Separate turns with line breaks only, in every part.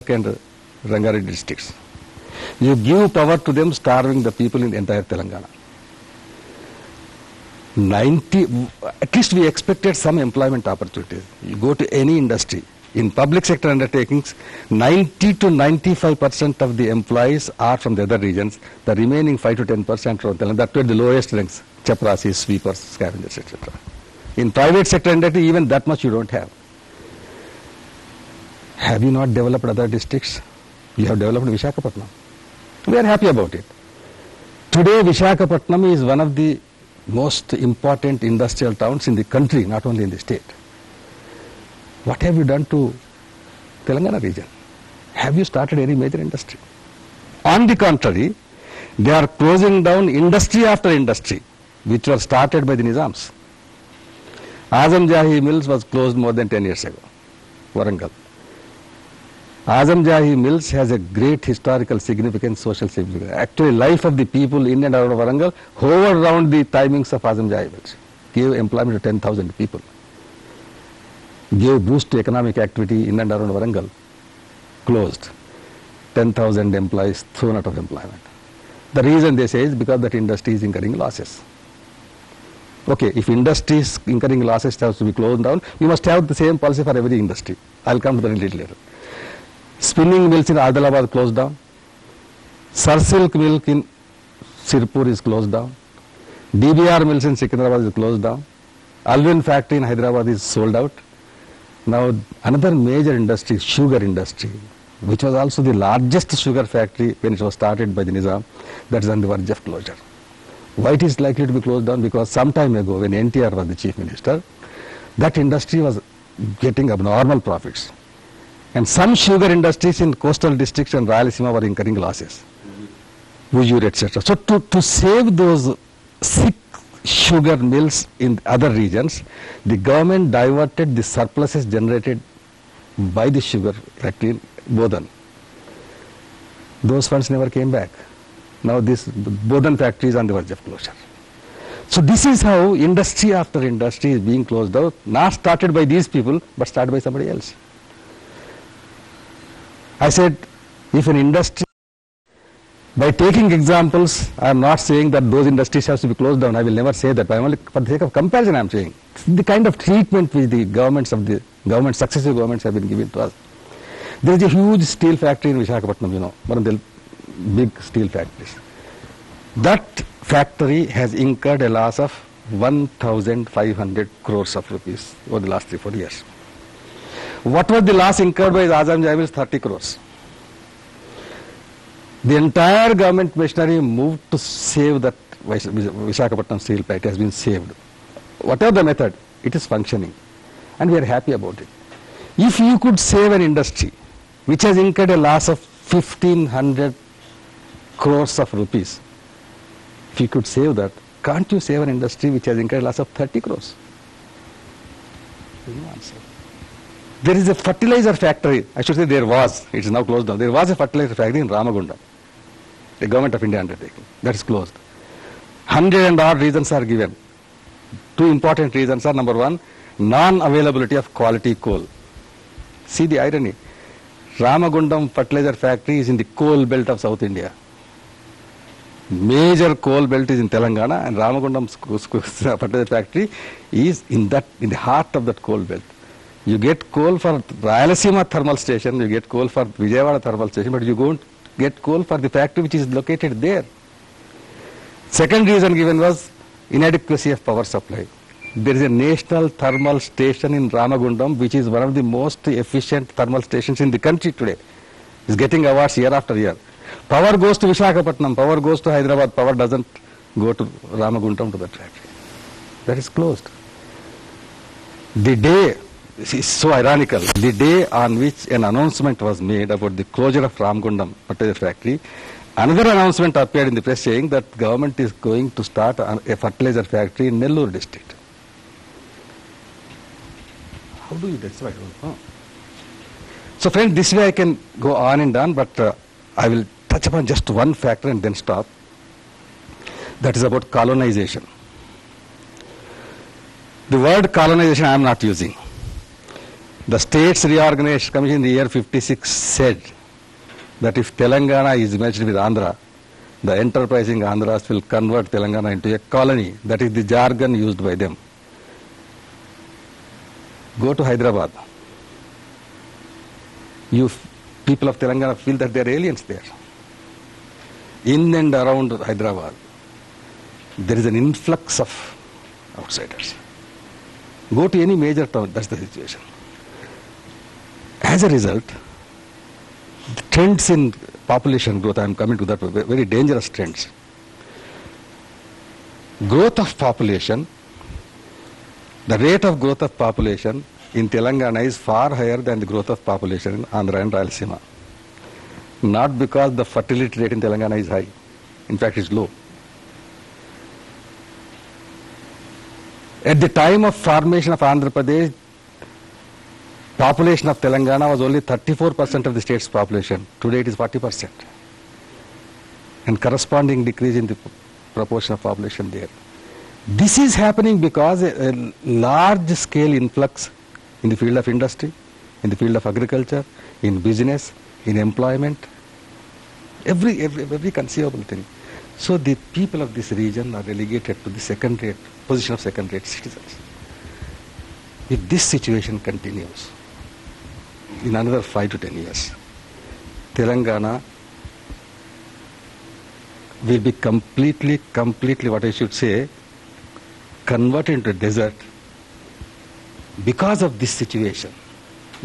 Medak and Rangareddy districts. You give power to them, starving the people in the entire Telangana. At least we expected some employment opportunities. You go to any industry, in public sector undertakings, 90 to 95% of the employees are from the other regions. The remaining 5 to 10% from Telangana. That were the lowest ranks, chaprasis, sweepers, scavengers, etc. In private sector undertaking, even that much you don't have. Have you not developed other districts? You have developed Visakhapatnam. We are happy about it. Today, Visakhapatnam is one of the most important industrial towns in the country, not only in the state. What have you done to Telangana region? Have you started any major industry? On the contrary, they are closing down industry after industry, which was started by the Nizams. Azam Jahi Mills was closed more than 10 years ago, Warangal. Azam Jahi Mills has a great historical significance, social significance. Actually, life of the people in and around Warangal hovered around the timings of Azam Jahi Mills. Gave employment to 10,000 people. Gave boost to economic activity in and around Warangal. Closed. 10,000 employees thrown out of employment. The reason they say is because that industry is incurring losses. Okay, if industry is incurring losses, it has to be closed down. You must have the same policy for every industry. I'll come to that a little later. Spinning mills in Adilabad closed down. Sursilk mill in Sirpur is closed down. DBR mills in Secunderabad is closed down. Alvin factory in Hyderabad is sold out. Now another major industry, sugar industry, which was also the largest sugar factory when it was started by the Nizam, that is on the verge of closure. Why it is likely to be closed down? Because some time ago when NTR was the chief minister, that industry was getting abnormal profits. And some sugar industries in coastal districts and Rayalaseema were incurring losses. Ujur, etc. So to save those sick sugar mills in other regions, the government diverted the surpluses generated by the sugar factory in Bodhan. Those funds never came back. Now this Bodhan factory is on the verge of closure. So this is how industry after industry is being closed out, not started by these people, but started by somebody else. I said, if an industry, by taking examples, I am not saying that those industries have to be closed down. I will never say that. But I am only for the sake of comparison I am saying. The kind of treatment which the governments of the successive governments have been given to us. There is a huge steel factory in Visakhapatnam, you know, one of the big steel factories. That factory has incurred a loss of 1,500 crores of rupees over the last 3-4 years. What was the loss incurred by Azam Jahi Mills? 30 crores. The entire government machinery moved to save that Visakhapatnam steel plant. It has been saved. Whatever the method, it is functioning. And we are happy about it. If you could save an industry which has incurred a loss of 1,500 crores of rupees, if you could save that, can't you save an industry which has incurred a loss of 30 crores? No answer. There is a fertilizer factory, I should say there was, it is now closed down. There was a fertilizer factory in Ramagundam, the government of India undertaking. That is closed. 100 and odd reasons are given. Two important reasons are, number one, non-availability of quality coal. See the irony. Ramagundam fertilizer factory is in the coal belt of South India. Major coal belt is in Telangana, and Ramagundam fertilizer factory is in the heart of that coal belt. You get coal for Rayalaseema thermal station, you get coal for Vijayawada thermal station, but you don't get coal for the factory which is located there. Second reason given was inadequacy of power supply. There is a national thermal station in Ramagundam which is one of the most efficient thermal stations in the country today. It's getting awards year after year. Power goes to Visakhapatnam, power goes to Hyderabad, power doesn't go to Ramagundam to that factory. That is closed. The day, this is so ironical, the day on which an announcement was made about the closure of Ramagundam fertilizer factory, another announcement appeared in the press saying that government is going to start a fertilizer factory in Nellore district. How do you decide? So friends, this way I can go on and on, but I will touch upon just one factor and then stop. That is about colonization. The word colonization I am not using. The States Reorganization Commission in the year 56 said that if Telangana is merged with Andhra, the enterprising Andhras will convert Telangana into a colony. That is the jargon used by them. Go to Hyderabad. You people of Telangana feel that they are aliens there. In and around Hyderabad, there is an influx of outsiders. Go to any major town, that's the situation. As a result, the trends in population growth, I am coming to that, very dangerous trends. Growth of population, the rate of growth of population in Telangana is far higher than the growth of population in Andhra and Rayalaseema. Not because the fertility rate in Telangana is high. In fact, it's low. At the time of formation of Andhra Pradesh, population of Telangana was only 34% of the state's population. Today it is 40%. And corresponding decrease in the proportion of population there. This is happening because a large scale influx in the field of industry, in the field of agriculture, in business, in employment, every conceivable thing. So the people of this region are relegated to the position of second-rate citizens. If this situation continues in another 5 to 10 years, Telangana will be completely, what I should say, converted into a desert because of this situation,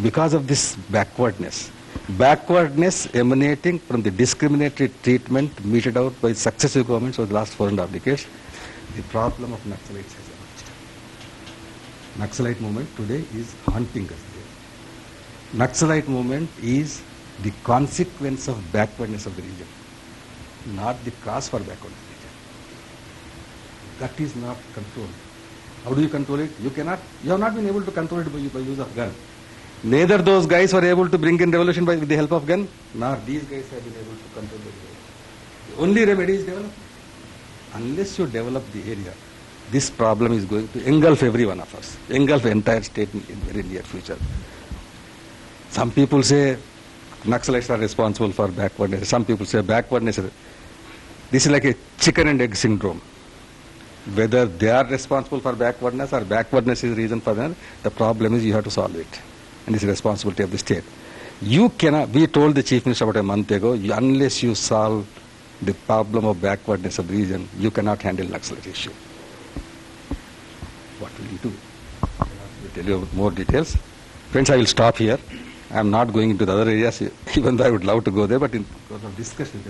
because of this backwardness. Backwardness emanating from the discriminatory treatment meted out by successive governments over the last 4.5 decades. The problem of Naxalites has emerged. Naxalite movement today is haunting us there. Naxalite movement is the consequence of backwardness of the region, not the cause for backwardness of the region. That is not controlled. How do you control it? You cannot. You have not been able to control it by use of gun. Neither those guys were able to bring in revolution with the help of gun, nor these guys have been able to control the area. The only remedy is development. Unless you develop the area, this problem is going to engulf every one of us, engulf the entire state in very near future. Some people say Naxalites are responsible for backwardness. Some people say backwardness. This is like a chicken and egg syndrome. Whether they are responsible for backwardness or backwardness is the reason for that, the problem is you have to solve it. And it's the responsibility of the state. You cannot, we told the Chief Minister about a month ago, unless you solve the problem of backwardness of the region, you cannot handle Naxalite issue. What will you do? I will tell you more details. Friends, I will stop here. I am not going into the other areas, even though I would love to go there, but in discussion.